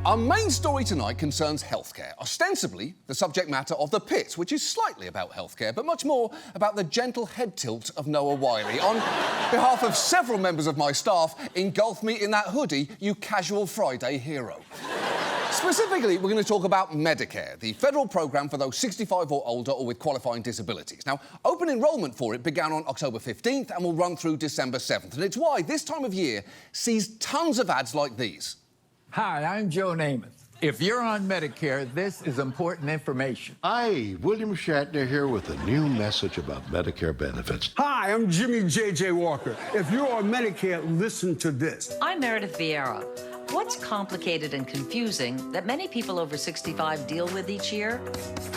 Our main story tonight concerns healthcare, ostensibly the subject matter of The Pit, which is slightly about healthcare, but much more about the gentle head tilt of Noah Wiley. On behalf of several members of my staff, engulf me in that hoodie, you casual Friday hero. Specifically, we're going to talk about Medicare, the federal programme for those 65 or older or with qualifying disabilities. Now, open enrolment for it began on October 15th and will run through December 7th. And it's why this time of year sees tons of ads like these. Hi, I'm Joe Namath. If you're on Medicare, this is important information. Hi, William Shatner here with a new message about Medicare benefits. Hi, I'm Jimmy J.J. Walker. If you're on Medicare, listen to this. I'm Meredith Vieira. What's complicated and confusing that many people over 65 deal with each year?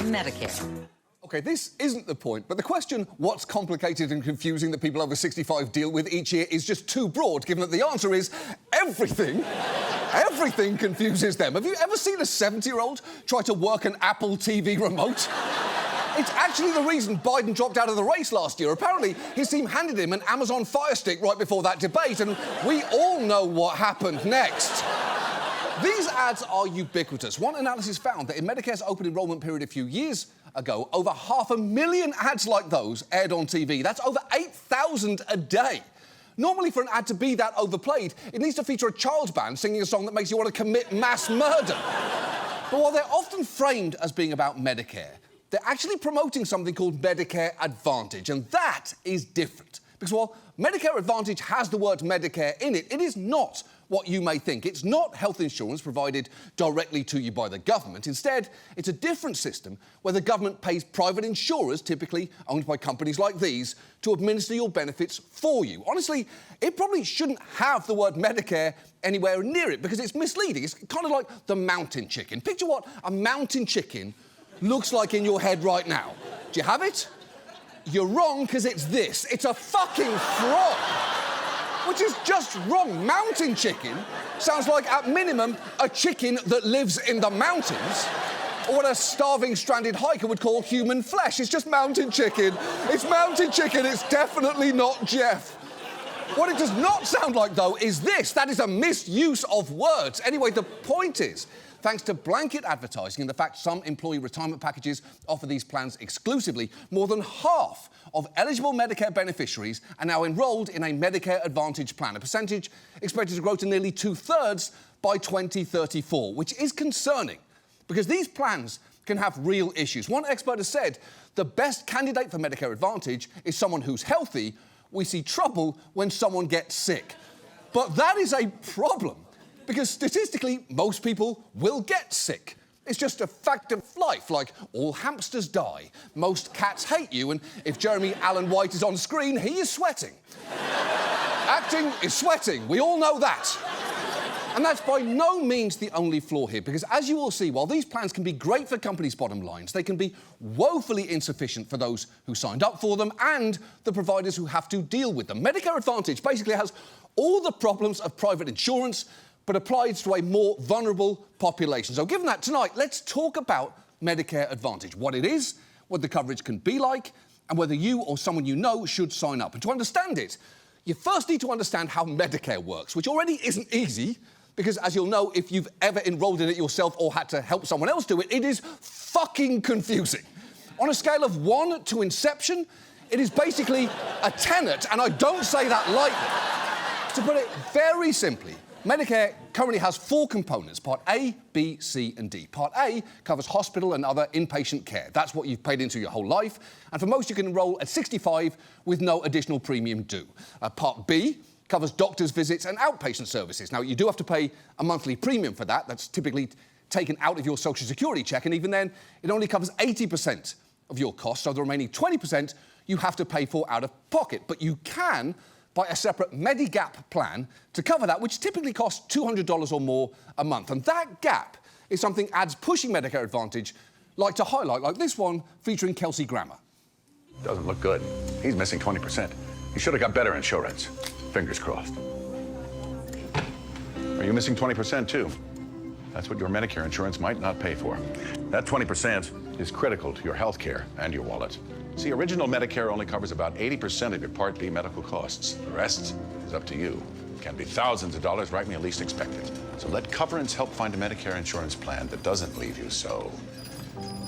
Medicare. OK, this isn't the point, but the question, what's complicated and confusing that people over 65 deal with each year, is just too broad, given that the answer is everything. Everything confuses them. Have you ever seen a 70-year-old try to work an Apple TV remote? It's actually the reason Biden dropped out of the race last year. Apparently, his team handed him an Amazon Fire Stick right before that debate, and we all know what happened next. These ads are ubiquitous. One analysis found that in Medicare's open enrolment period a few years ago, over 500,000 ads like those aired on TV. That's over 8,000 a day. Normally, for an ad to be that overplayed, it needs to feature a child band singing a song that makes you want to commit mass murder. But while they're often framed as being about Medicare, they're actually promoting something called Medicare Advantage, and that is different. Because while Medicare Advantage has the word Medicare in it, it is not what you may think. It's not health insurance provided directly to you by the government. Instead, it's a different system where the government pays private insurers, typically owned by companies like these, to administer your benefits for you. Honestly, it probably shouldn't have the word Medicare anywhere near it because it's misleading. It's kind of like the mountain chicken. Picture what a mountain chicken looks like in your head right now. Do you have it? You're wrong, because it's this. It's a fucking frog. Which is just wrong. Mountain chicken sounds like, at minimum, a chicken that lives in the mountains, or what a starving, stranded hiker would call human flesh. It's just mountain chicken. It's mountain chicken. It's definitely not Jeff. What it does not sound like, though, is this. That is a misuse of words. Anyway, the point is, thanks to blanket advertising and the fact some employee retirement packages offer these plans exclusively, more than half of eligible Medicare beneficiaries are now enrolled in a Medicare Advantage plan, a percentage expected to grow to nearly 2/3 by 2034, which is concerning because these plans can have real issues. One expert has said the best candidate for Medicare Advantage is someone who's healthy. We see trouble when someone gets sick. But that is a problem, because statistically, most people will get sick. It's just a fact of life, like all hamsters die, most cats hate you, and if Jeremy Allen White is on screen, he is sweating. Acting is sweating, we all know that. And that's by no means the only flaw here, because as you will see, while these plans can be great for companies' bottom lines, they can be woefully insufficient for those who signed up for them and the providers who have to deal with them. Medicare Advantage basically has all the problems of private insurance, but applies to a more vulnerable population. So given that, tonight, let's talk about Medicare Advantage, what it is, what the coverage can be like, and whether you or someone you know should sign up. And to understand it, you first need to understand how Medicare works, which already isn't easy, because as you'll know, if you've ever enrolled in it yourself or had to help someone else do it, it is fucking confusing. On a scale of 1 to Inception, it is basically a tenet, and I don't say that lightly. To put it very simply, Medicare currently has 4 components, Part A, B, C and D. Part A covers hospital and other inpatient care. That's what you've paid into your whole life, and for most you can enrol at 65 with no additional premium due. Part B covers doctor's visits and outpatient services. Now, you do have to pay a monthly premium for that. That's typically taken out of your Social Security check, and even then, it only covers 80% of your costs, so the remaining 20% you have to pay for out of pocket. But you can buy a separate Medigap plan to cover that, which typically costs $200 or more a month. And that gap is something ads pushing Medicare Advantage like to highlight, like this one featuring Kelsey Grammer. Doesn't look good. He's missing 20%. He should have got better insurance. Fingers crossed. Are you missing 20% too? That's what your Medicare insurance might not pay for. That 20% is critical to your health care and your wallet. See, original Medicare only covers about 80% of your Part B medical costs. The rest is up to you. It can be thousands of dollars right when you least expect it. So let Coverance help find a Medicare insurance plan that doesn't leave you so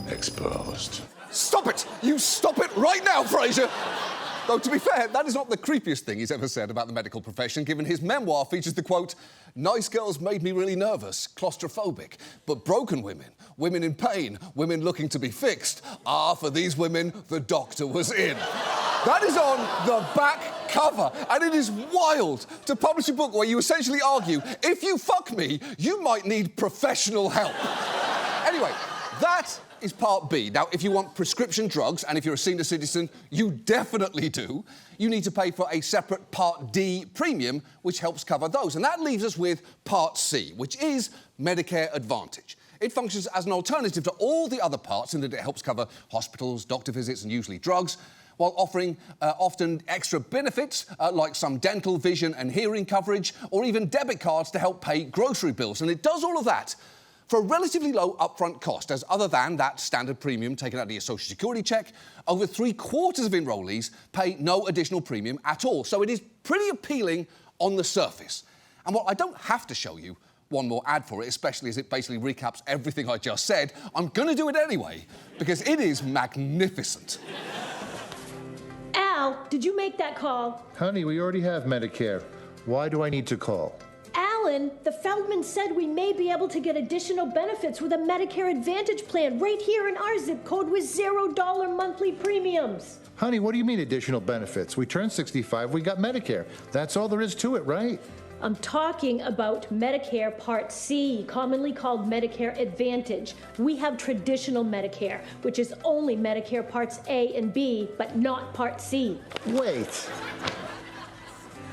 exposed. Stop it! You stop it right now, Fraser! Though, to be fair, that is not the creepiest thing he's ever said about the medical profession, given his memoir features the quote, "Nice girls made me really nervous, claustrophobic, but broken women, women in pain, women looking to be fixed. Ah, for these women, the doctor was in." That is on the back cover, and it is wild to publish a book where you essentially argue, if you fuck me, you might need professional help. Anyway, that is part B. Now, if you want prescription drugs, and if you're a senior citizen, you definitely do, you need to pay for a separate Part D premium, which helps cover those. And that leaves us with Part C, which is Medicare Advantage. It functions as an alternative to all the other parts in that it helps cover hospitals, doctor visits, and usually drugs, while offering often extra benefits like some dental, vision, and hearing coverage, or even debit cards to help pay grocery bills. And it does all of that for a relatively low upfront cost, as other than that standard premium taken out of your Social Security check, over 3/4 of enrollees pay no additional premium at all. So it is pretty appealing on the surface. And while I don't have to show you one more ad for it, especially as it basically recaps everything I just said, I'm gonna do it anyway, because it is magnificent. Al, did you make that call? Honey, we already have Medicare. Why do I need to call? Alan, the Feldman said we may be able to get additional benefits with a Medicare Advantage plan right here in our zip code with $0 monthly premiums. Honey, what do you mean additional benefits? We turned 65, we got Medicare. That's all there is to it, right? I'm talking about Medicare Part C, commonly called Medicare Advantage. We have traditional Medicare, which is only Medicare Parts A and B, but not Part C. Wait.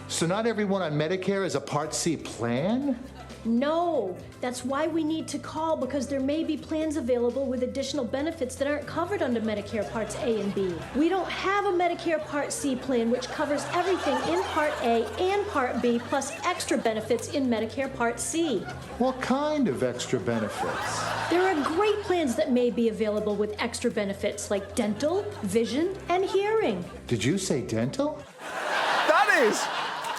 So not everyone on Medicare is a Part C plan? No, that's why we need to call, because there may be plans available with additional benefits that aren't covered under Medicare Parts A and B. We don't have a Medicare Part C plan which covers everything in Part A and Part B, plus extra benefits in Medicare Part C. What kind of extra benefits? There are great plans that may be available with extra benefits like dental, vision, and hearing. Did you say dental? That is,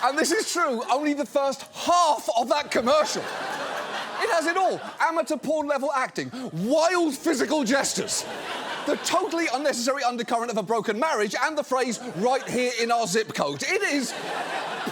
and this is true, only the first half of that commercial. It has it all. Amateur porn level acting, wild physical gestures, the totally unnecessary undercurrent of a broken marriage, and the phrase, right here in our zip code. It is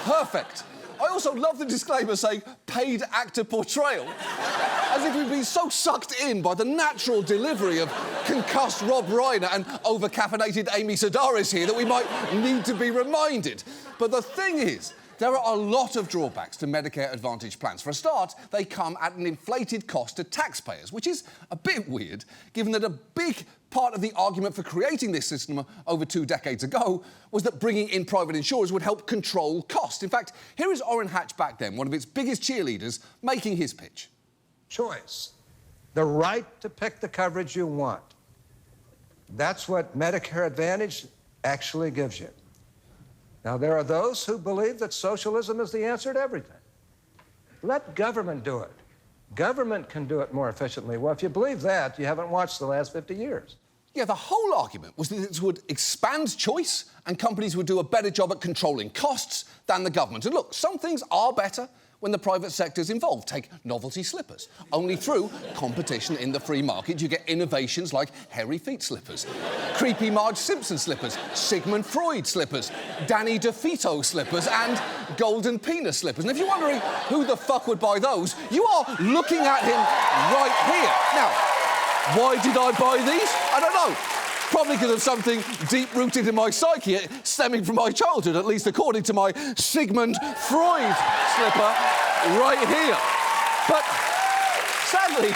perfect. I also love the disclaimer saying paid actor portrayal, as if we've been so sucked in by the natural delivery of concussed Rob Reiner and over-caffeinated Amy Sedaris here that we might need to be reminded. But the thing is, there are a lot of drawbacks to Medicare Advantage plans. For a start, they come at an inflated cost to taxpayers, which is a bit weird, given that a big part of the argument for creating this system over 2 decades ago was that bringing in private insurers would help control cost. In fact, here is Orrin Hatch back then, one of its biggest cheerleaders, making his pitch. Choice. The right to pick the coverage you want. That's what Medicare Advantage actually gives you. Now, there are those who believe that socialism is the answer to everything. Let government do it. Government can do it more efficiently. Well, if you believe that, you haven't watched the last 50 years. Yeah, the whole argument was that this would expand choice and companies would do a better job at controlling costs than the government. And look, some things are better when the private sector's involved. Take novelty slippers. Only through competition in the free market you get innovations like hairy feet slippers, creepy Marge Simpson slippers, Sigmund Freud slippers, Danny DeVito slippers, and golden penis slippers. And if you're wondering who the fuck would buy those, you are looking at him right here. Now, why did I buy these? I don't know. Probably because of something deep-rooted in my psyche, stemming from my childhood, at least according to my Sigmund Freud slipper right here. But sadly,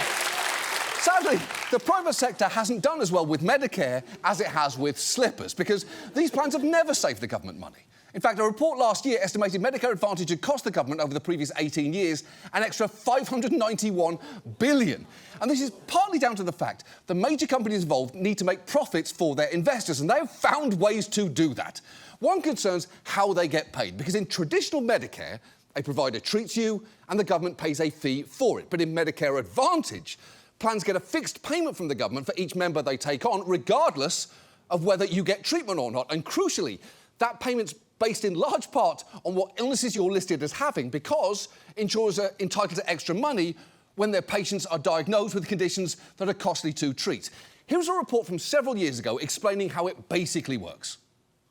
the private sector hasn't done as well with Medicare as it has with slippers, because these plans have never saved the government money. In fact, a report last year estimated Medicare Advantage had cost the government over the previous 18 years an extra $591 billion. And this is partly down to the fact the major companies involved need to make profits for their investors, and they have found ways to do that. One concerns how they get paid, because in traditional Medicare, a provider treats you and the government pays a fee for it. But in Medicare Advantage, plans get a fixed payment from the government for each member they take on, regardless of whether you get treatment or not. And crucially, that payment's based in large part on what illnesses you're listed as having, because insurers are entitled to extra money when their patients are diagnosed with conditions that are costly to treat. Here's a report from several years ago explaining how it basically works.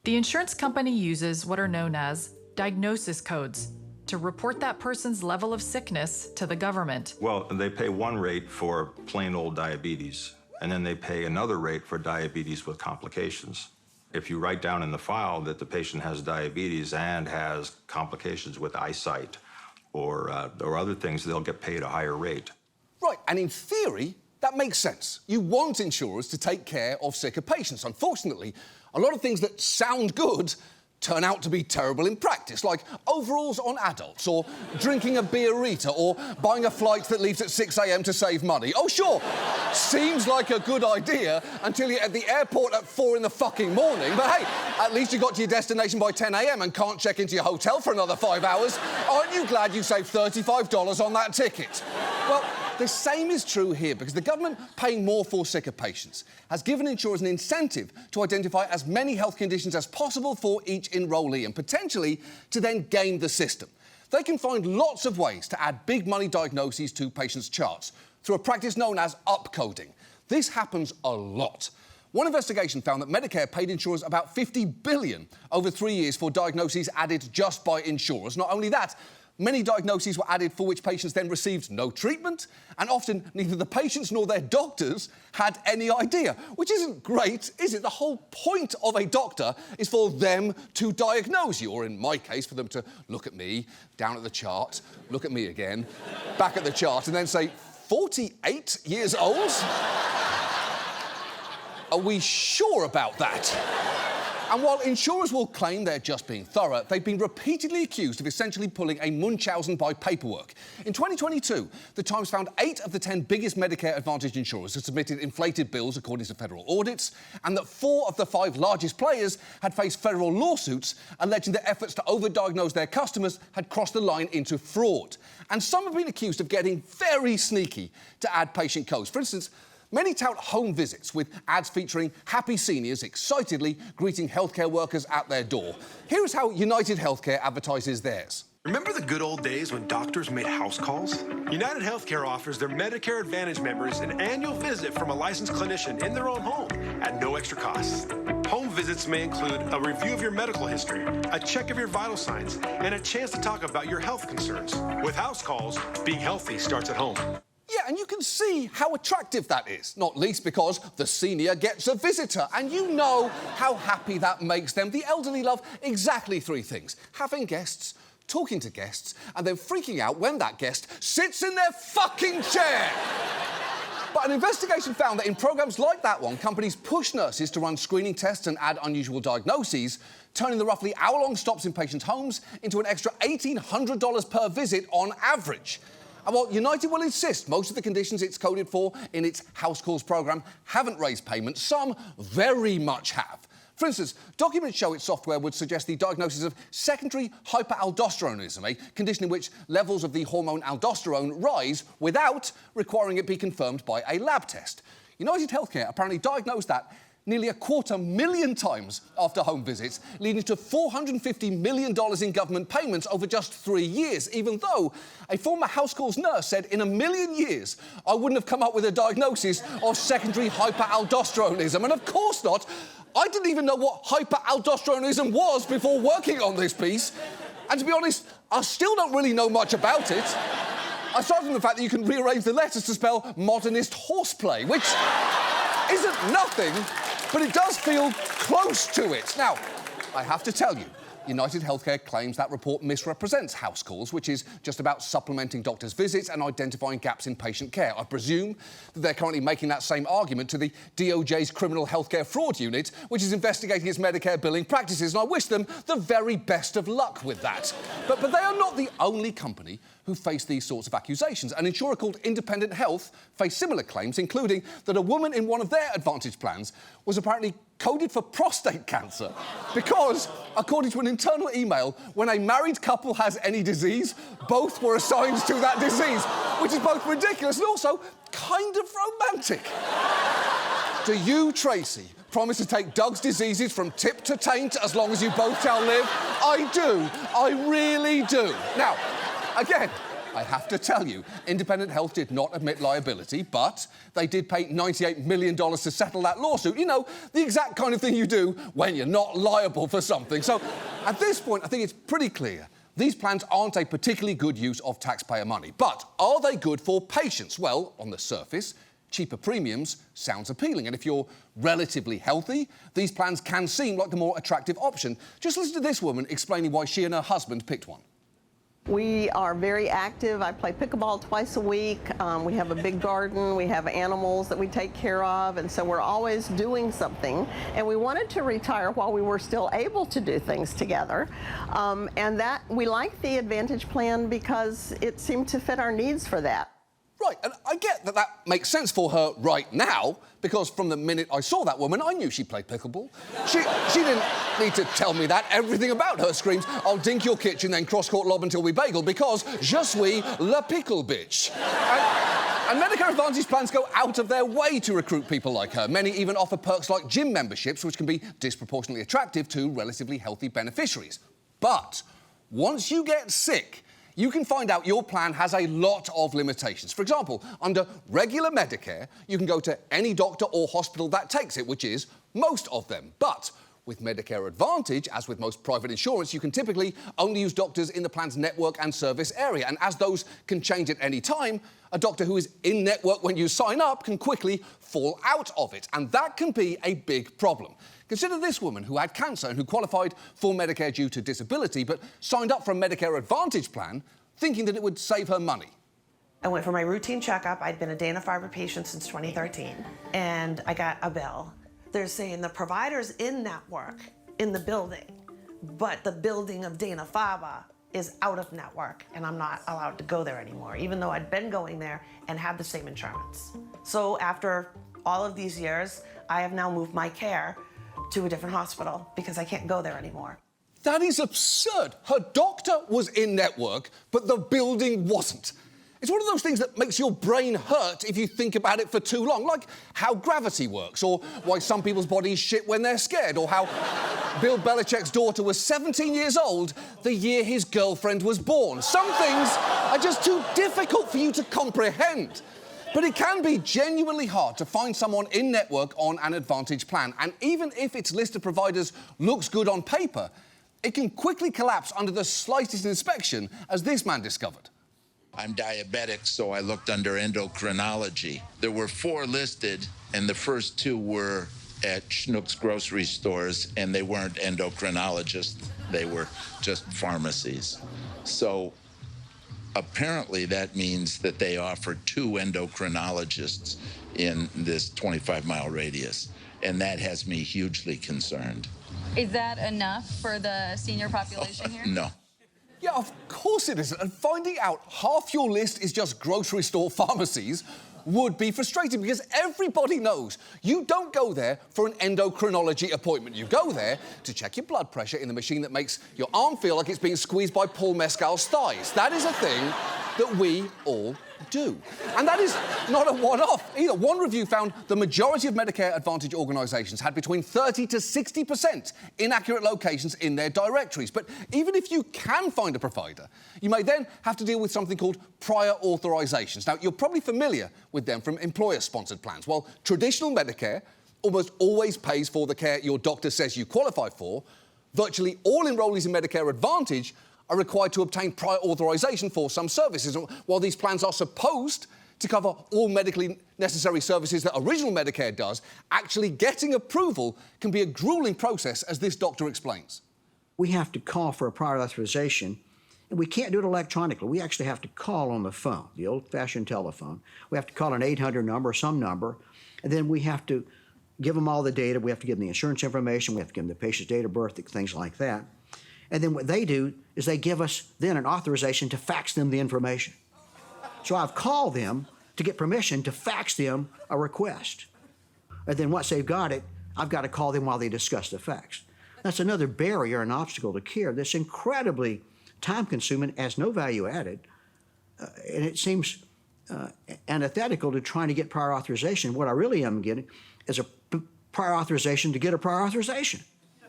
The insurance company uses what are known as diagnosis codes to report that person's level of sickness to the government. Well, they pay one rate for plain old diabetes, and then they pay another rate for diabetes with complications. If you write down in the file that the patient has diabetes and has complications with eyesight or other things, they'll get paid a higher rate. Right, and in theory, that makes sense. You want insurers to take care of sicker patients. Unfortunately, a lot of things that sound good turn out to be terrible in practice, like overalls on adults, or drinking a beerita, or buying a flight that leaves at 6 a.m. to save money. Oh, sure, seems like a good idea until you're at the airport at 4 in the fucking morning. But hey, at least you got to your destination by 10 a.m. and can't check into your hotel for another 5 hours. Aren't you glad you saved $35 on that ticket? Well, the same is true here, because the government paying more for sicker patients has given insurers an incentive to identify as many health conditions as possible for each enrollee and potentially to then game the system. They can find lots of ways to add big money diagnoses to patients' charts through a practice known as upcoding. This happens a lot. One investigation found that Medicare paid insurers about $50 billion over 3 years for diagnoses added just by insurers. Not only that, many diagnoses were added for which patients then received no treatment, and often neither the patients nor their doctors had any idea, which isn't great, is it? The whole point of a doctor is for them to diagnose you, or in my case, for them to look at me, down at the chart, look at me again, back at the chart, and then say, 48 years old? Are we sure about that? And while insurers will claim they're just being thorough, they've been repeatedly accused of essentially pulling a Munchausen by paperwork. In 2022, The Times found 8 of the 10 biggest Medicare Advantage insurers had submitted inflated bills according to federal audits, and that 4 of the 5 largest players had faced federal lawsuits alleging that efforts to overdiagnose their customers had crossed the line into fraud. And some have been accused of getting very sneaky to add patient codes. For instance, many tout home visits with ads featuring happy seniors excitedly greeting healthcare workers at their door. Here's how United Healthcare advertises theirs. Remember the good old days when doctors made house calls? United Healthcare offers their Medicare Advantage members an annual visit from a licensed clinician in their own home at no extra cost. Home visits may include a review of your medical history, a check of your vital signs, and a chance to talk about your health concerns. With house calls, being healthy starts at home. Yeah, and you can see how attractive that is, not least because the senior gets a visitor, and you know how happy that makes them. The elderly love exactly 3 things: having guests, talking to guests, and then freaking out when that guest sits in their fucking chair. But an investigation found that in programmes like that one, companies push nurses to run screening tests and add unusual diagnoses, turning the roughly hour-long stops in patients' homes into an extra $1,800 per visit on average. And while United will insist most of the conditions it's coded for in its House Calls programme haven't raised payments, some very much have. For instance, documents show its software would suggest the diagnosis of secondary hyperaldosteronism, a condition in which levels of the hormone aldosterone rise without requiring it be confirmed by a lab test. United Healthcare apparently diagnosed that nearly 250,000 times after home visits, leading to $450 million in government payments over just 3 years, even though a former House Calls nurse said, in a million years, I wouldn't have come up with a diagnosis of secondary hyperaldosteronism. And of course not. I didn't even know what hyperaldosteronism was before working on this piece. And to be honest, I still don't really know much about it. Aside from the fact that you can rearrange the letters to spell modernist horseplay, which isn't nothing, but it does feel close to it. Now, I have to tell you, United Healthcare claims that report misrepresents House Calls, which is just about supplementing doctors' visits and identifying gaps in patient care. I presume that they're currently making that same argument to the DOJ's Criminal Healthcare Fraud Unit, which is investigating its Medicare billing practices, and I wish them the very best of luck with that. But they are not the only company who face these sorts of accusations. An insurer called Independent Health faced similar claims, including that a woman in one of their Advantage plans was apparently coded for prostate cancer because, according to an internal email, when a married couple has any disease, both were assigned to that disease, which is both ridiculous and also kind of romantic. Do you, Tracy, promise to take Doug's diseases from tip to taint as long as you both shall live? I do. I really do. Now, again, I have to tell you, Independent Health did not admit liability, but they did pay $98 million to settle that lawsuit. You know, the exact kind of thing you do when you're not liable for something. So, at this point, I think it's pretty clear these plans aren't a particularly good use of taxpayer money. But are they good for patients? Well, on the surface, cheaper premiums sounds appealing. And if you're relatively healthy, these plans can seem like the more attractive option. Just listen to this woman explaining why she and her husband picked one. We are very active. I play pickleball twice a week. We have a big garden. We have animals that we take care of. And so we're always doing something. And we wanted to retire while we were still able to do things together. And that we like the Advantage plan because it seemed to fit our needs for that. Right, and I get that that makes sense for her right now, because from the minute I saw that woman, I knew she played pickleball. She didn't need to tell me that. Everything about her screams, I'll dink your kitchen, then cross-court lob until we bagel, because je suis la pickle bitch. And Medicare Advantage plans go out of their way to recruit people like her. Many even offer perks like gym memberships, which can be disproportionately attractive to relatively healthy beneficiaries. But once you get sick, you can find out your plan has a lot of limitations. For example, under regular Medicare, you can go to any doctor or hospital that takes it, which is most of them. But with Medicare Advantage, as with most private insurance, you can typically only use doctors in the plan's network and service area. And as those can change at any time, a doctor who is in network when you sign up can quickly fall out of it. And that can be a big problem. Consider this woman who had cancer and who qualified for Medicare due to disability, but signed up for a Medicare Advantage plan thinking that it would save her money. I went for my routine checkup. I'd been a Dana-Farber patient since 2013, and I got a bill. They're saying the provider's in network in the building, but the building of Dana-Farber is out of network, and I'm not allowed to go there anymore, even though I'd been going there and had the same insurance. So after all of these years, I have now moved my care to a different hospital because I can't go there anymore. That is absurd. Her doctor was in network, but the building wasn't. It's one of those things that makes your brain hurt if you think about it for too long, like how gravity works, or why some people's bodies shit when they're scared, or how Bill Belichick's daughter was 17 years old the year his girlfriend was born. Some things are just too difficult for you to comprehend. But it can be genuinely hard to find someone in network on an Advantage plan. And even if its list of providers looks good on paper, it can quickly collapse under the slightest inspection, as this man discovered. I'm diabetic, so I looked under endocrinology. There were 4 listed, and the first 2 were at Schnuck's grocery stores, and they weren't endocrinologists. They were just pharmacies. So apparently that means that they offer 2 endocrinologists in this 25-mile radius, and that has me hugely concerned. Is that enough for the senior population here? No. Yeah, of course it isn't. And finding out half your list is just grocery store pharmacies would be frustrating, because everybody knows you don't go there for an endocrinology appointment. You go there to check your blood pressure in the machine that makes your arm feel like it's being squeezed by Paul Mescal's thighs. That is a thing that we all do. And that is not a one-off either. One review found the majority of Medicare Advantage organisations had between 30 to 60% inaccurate locations in their directories. But even if you can find a provider, you may then have to deal with something called prior authorizations. Now, you're probably familiar with them from employer-sponsored plans. While traditional Medicare almost always pays for the care your doctor says you qualify for, virtually all enrollees in Medicare Advantage are required to obtain prior authorization for some services. And while these plans are supposed to cover all medically necessary services that original Medicare does, actually getting approval can be a grueling process, as this doctor explains. We have to call for a prior authorization, and we can't do it electronically. We actually have to call on the phone, the old-fashioned telephone. We have to call an 800 number or some number, and then we have to give them all the data. We have to give them the insurance information. We have to give them the patient's date of birth, things like that. And then what they do is they give us then an authorization to fax them the information. So I've called them to get permission to fax them a request. And then once they've got it, I've got to call them while they discuss the fax. That's another barrier and obstacle to care that's incredibly time-consuming, has no value added, and it seems antithetical to trying to get prior authorization. What I really am getting is a prior authorization to get a prior authorization.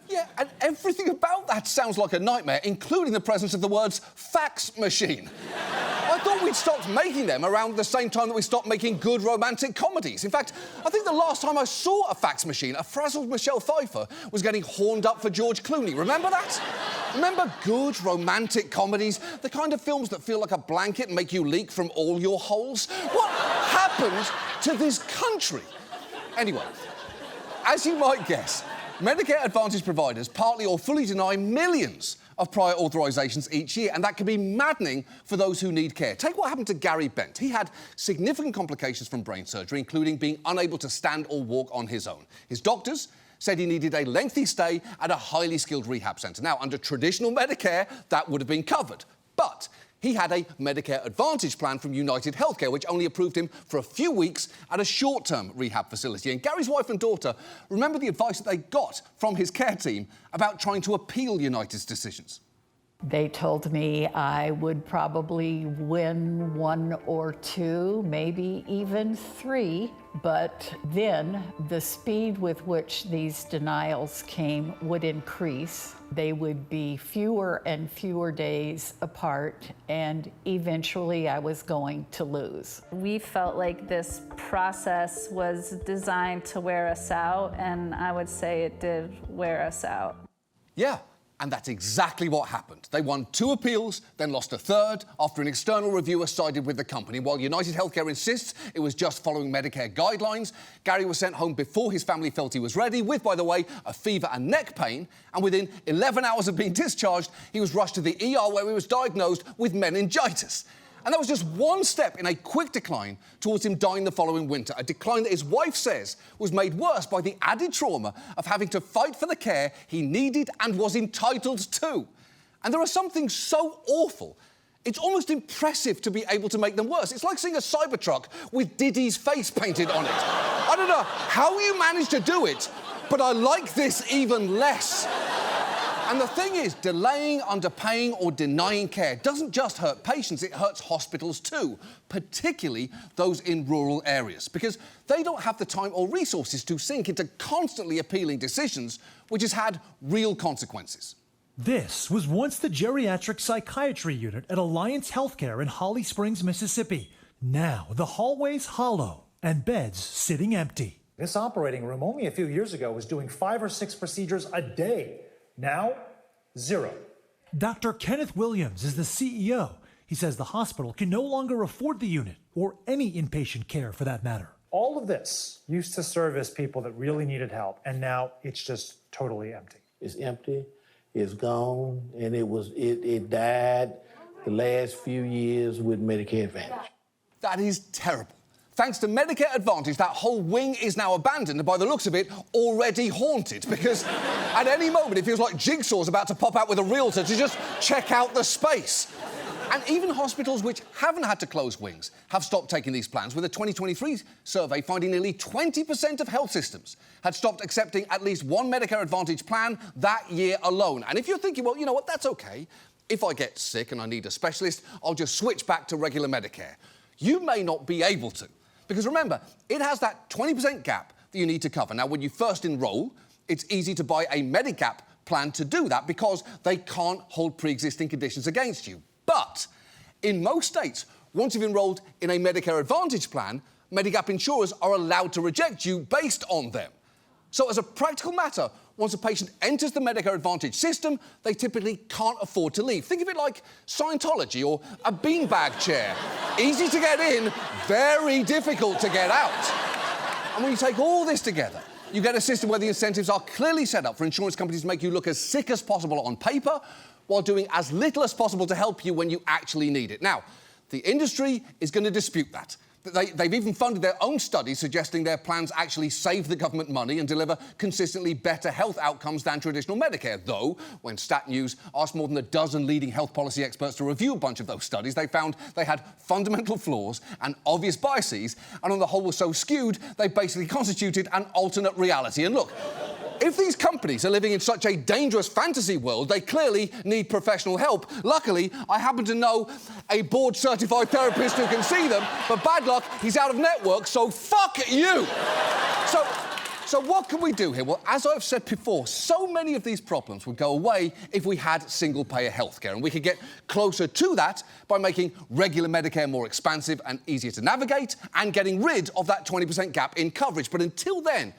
Yeah, and everything about that sounds like a nightmare, including the presence of the words fax machine. I thought we'd stopped making them around the same time that we stopped making good romantic comedies. In fact, I think the last time I saw a fax machine, a frazzled Michelle Pfeiffer was getting horned up for George Clooney. Remember that? Remember good romantic comedies? The kind of films that feel like a blanket and make you leak from all your holes? What happened to this country? Anyway, as you might guess, Medicare Advantage providers partly or fully deny millions of prior authorizations each year, and that can be maddening for those who need care. Take what happened to Gary Bent. He had significant complications from brain surgery, including being unable to stand or walk on his own. His doctors said he needed a lengthy stay at a highly skilled rehab centre. Now, under traditional Medicare, that would have been covered. But he had a Medicare Advantage plan from United Healthcare, which only approved him for a few weeks at a short-term rehab facility. And Gary's wife and daughter remember the advice that they got from his care team about trying to appeal United's decisions. They told me I would probably win 1 or 2, maybe even 3, but then the speed with which these denials came would increase. They would be fewer and fewer days apart, and eventually I was going to lose. We felt like this process was designed to wear us out, and I would say it did wear us out. Yeah. And that's exactly what happened. They won 2 appeals, then lost a third after an external reviewer sided with the company. While United Healthcare insists it was just following Medicare guidelines, Gary was sent home before his family felt he was ready, with, by the way, a fever and neck pain. And within 11 hours of being discharged, he was rushed to the ER where he was diagnosed with meningitis. And that was just one step in a quick decline towards him dying the following winter, a decline that his wife says was made worse by the added trauma of having to fight for the care he needed and was entitled to. And there are some things so awful, it's almost impressive to be able to make them worse. It's like seeing a Cybertruck with Diddy's face painted on it. I don't know how you managed to do it, but I like this even less. And the thing is, delaying, underpaying or denying care doesn't just hurt patients, it hurts hospitals too, particularly those in rural areas, because they don't have the time or resources to sink into constantly appealing decisions, which has had real consequences. This was once the geriatric psychiatry unit at Alliance Healthcare in Holly Springs, Mississippi. Now the hallways hollow and beds sitting empty. This operating room only a few years ago was doing 5 or 6 procedures a day. Now, 0. Dr. Kenneth Williams is the CEO. He says the hospital can no longer afford the unit, or any inpatient care for that matter. All of this used to service people that really needed help, and now it's just totally empty. It's empty, it's gone, and it died the last few years with Medicare Advantage. That is terrible. Thanks to Medicare Advantage, that whole wing is now abandoned and, by the looks of it, already haunted, because at any moment it feels like Jigsaw's about to pop out with a realtor to just check out the space. And even hospitals which haven't had to close wings have stopped taking these plans, with a 2023 survey finding nearly 20% of health systems had stopped accepting at least one Medicare Advantage plan that year alone. And if you're thinking, well, you know what, that's OK. If I get sick and I need a specialist, I'll just switch back to regular Medicare. You may not be able to. Because remember, it has that 20% gap that you need to cover. Now, when you first enrol, it's easy to buy a Medigap plan to do that because they can't hold pre-existing conditions against you. But in most states, once you've enrolled in a Medicare Advantage plan, Medigap insurers are allowed to reject you based on them. So as a practical matter, once a patient enters the Medicare Advantage system, they typically can't afford to leave. Think of it like Scientology or a beanbag chair. Easy to get in, very difficult to get out. And when you take all this together, you get a system where the incentives are clearly set up for insurance companies to make you look as sick as possible on paper, while doing as little as possible to help you when you actually need it. Now, the industry is going to dispute that. They've even funded their own studies suggesting their plans actually save the government money and deliver consistently better health outcomes than traditional Medicare. Though, when Stat News asked more than a dozen leading health policy experts to review a bunch of those studies, they found they had fundamental flaws and obvious biases, and on the whole were so skewed, they basically constituted an alternate reality. And look, if these companies are living in such a dangerous fantasy world, they clearly need professional help. Luckily, I happen to know a board-certified therapist who can see them, but bad luck, he's out of network, so fuck you! So what can we do here? Well, as I've said before, so many of these problems would go away if we had single-payer healthcare, and we could get closer to that by making regular Medicare more expansive and easier to navigate and getting rid of that 20% gap in coverage. But until then,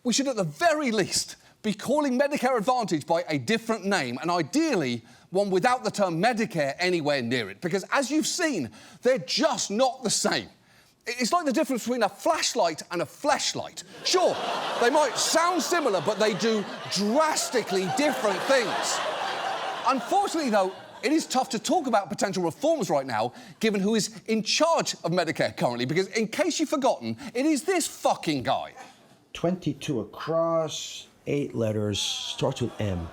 we should at the very least be calling Medicare Advantage by a different name, and ideally one without the term Medicare anywhere near it, because as you've seen, they're just not the same. It's like the difference between a flashlight and a fleshlight. Sure, they might sound similar, but they do drastically different things. Unfortunately, though, it is tough to talk about potential reforms right now, given who is in charge of Medicare currently, because in case you've forgotten, it is this fucking guy. 22 across, 8 letters, starts with M.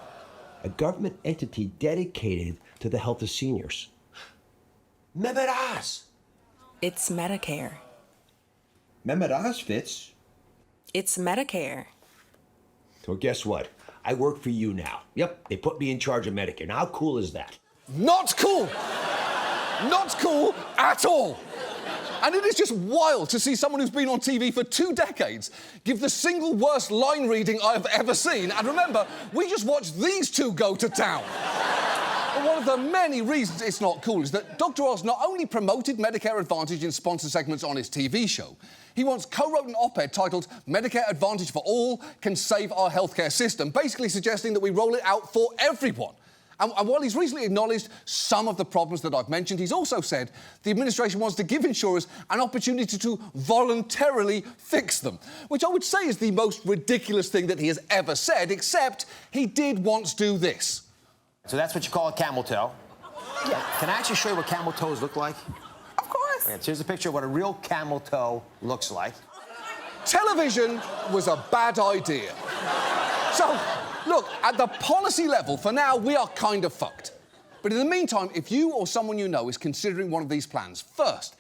A government entity dedicated to the health of seniors. Memedas! It's Medicare. Memedas fits. It's Medicare. So guess what? I work for you now. Yep, they put me in charge of Medicare. Now, how cool is that? Not cool! Not cool at all! And it is just wild to see someone who's been on TV for 2 decades give the single worst line reading I've ever seen. And remember, we just watched these two go to town. But one of the many reasons it's not cool is that Dr. Oz not only promoted Medicare Advantage in sponsor segments on his TV show, he once co-wrote an op-ed titled Medicare Advantage for All Can Save Our Healthcare System, basically suggesting that we roll it out for everyone. And while he's recently acknowledged some of the problems that I've mentioned, he's also said the administration wants to give insurers an opportunity to voluntarily fix them, which I would say is the most ridiculous thing that he has ever said, except he did once do this. So that's what you call a camel toe. Yeah. Can I actually show you what camel toes look like? Of course. Okay, so here's a picture of what a real camel toe looks like. Television was a bad idea. So, look, at the policy level, for now, we are kind of fucked. But in the meantime, if you or someone you know is considering one of these plans, first,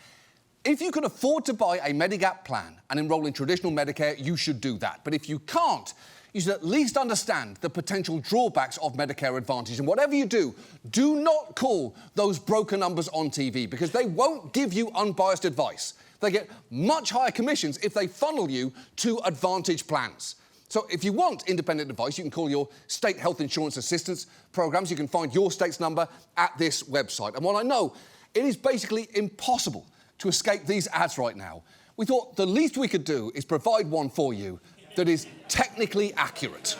if you can afford to buy a Medigap plan and enroll in traditional Medicare, you should do that. But if you can't, you should at least understand the potential drawbacks of Medicare Advantage. And whatever you do, do not call those broker numbers on TV, because they won't give you unbiased advice. They get much higher commissions if they funnel you to Advantage plans. So if you want independent advice, you can call your state health insurance assistance programs. You can find your state's number at this website. And while I know it is basically impossible to escape these ads right now, we thought the least we could do is provide one for you that is technically accurate.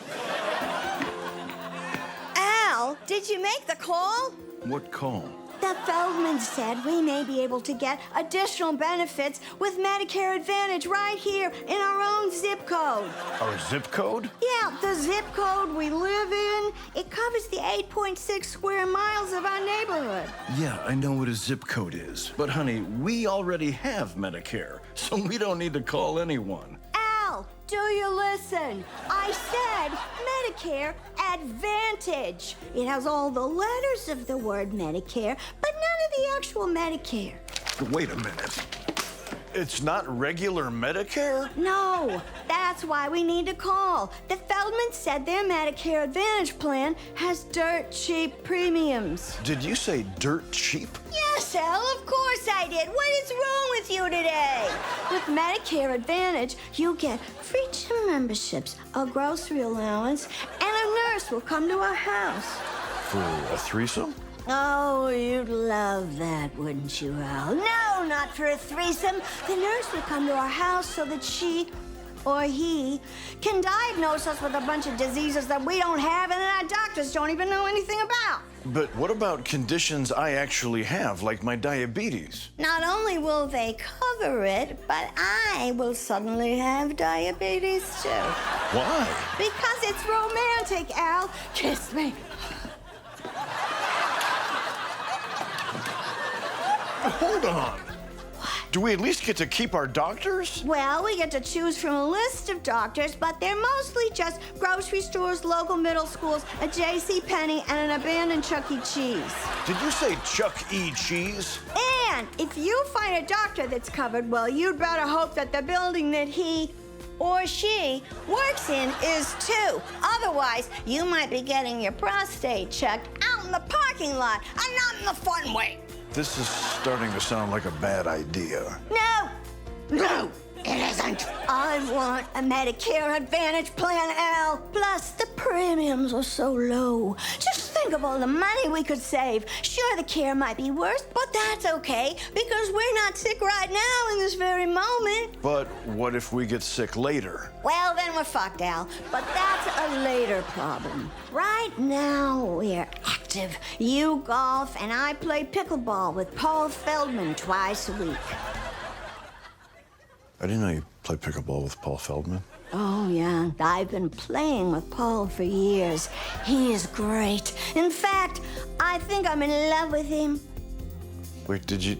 Al, did you make the call? What call? The Feldman said we may be able to get additional benefits with Medicare Advantage right here in our own zip code. Our zip code? Yeah, the zip code we live in. It covers the 8.6 square miles of our neighborhood. Yeah, I know what a zip code is. But, honey, we already have Medicare, so we don't need to call anyone. Al, do you listen? I said Medicare Advantage. It has all the letters of the word Medicare, but none of the actual Medicare. Wait a minute. It's not regular Medicare? No, that's why we need to call. The Feldman said their Medicare Advantage plan has dirt cheap premiums. Did you say dirt cheap? Yes, Al, of course I did. What is wrong with you today? With Medicare Advantage, you get free gym memberships, a grocery allowance, and a nurse will come to our house. For a threesome? Oh, you'd love that, wouldn't you, Al? No, not for a threesome. The nurse would come to our house so that she or he can diagnose us with a bunch of diseases that we don't have and that our doctors don't even know anything about. But what about conditions I actually have, like my diabetes? Not only will they cover it, but I will suddenly have diabetes too. Why? Because it's romantic, Al. Kiss me. Hold on. Do we at least get to keep our doctors? Well, we get to choose from a list of doctors, but they're mostly just grocery stores, local middle schools, a JCPenney, and an abandoned Chuck E. Cheese. Did you say Chuck E. Cheese? And if you find a doctor that's covered, well, you'd better hope that the building that he or she works in is too. Otherwise, you might be getting your prostate checked out in the parking lot and not in the fun way. This is starting to sound like a bad idea. No! No! It is doesn't. I want a Medicare Advantage plan, Al. Plus, the premiums are so low. Just think of all the money we could save. Sure, the care might be worse, but that's okay because we're not sick right now in this very moment. But what if we get sick later? Well, then we're fucked, Al. But that's a later problem. Right now, we're active. You golf, and I play pickleball with Paul Feldman twice a week. I didn't know you played pickleball with Paul Feldman. Oh, yeah. I've been playing with Paul for years. He is great. In fact, I think I'm in love with him. Wait, did you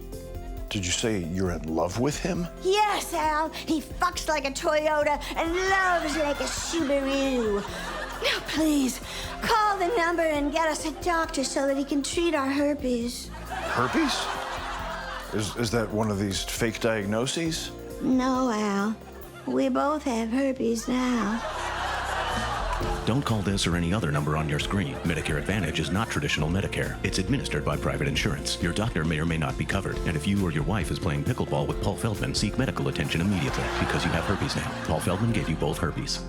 say you're in love with him? Yes, Al. He fucks like a Toyota and loves like a Subaru. Now, please, call the number and get us a doctor so that he can treat our herpes. Herpes? Is that one of these fake diagnoses? No, Al. We both have herpes now. Don't call this or any other number on your screen. Medicare Advantage is not traditional Medicare. It's administered by private insurance. Your doctor may or may not be covered. And if you or your wife is playing pickleball with Paul Feldman, seek medical attention immediately because you have herpes now. Paul Feldman gave you both herpes.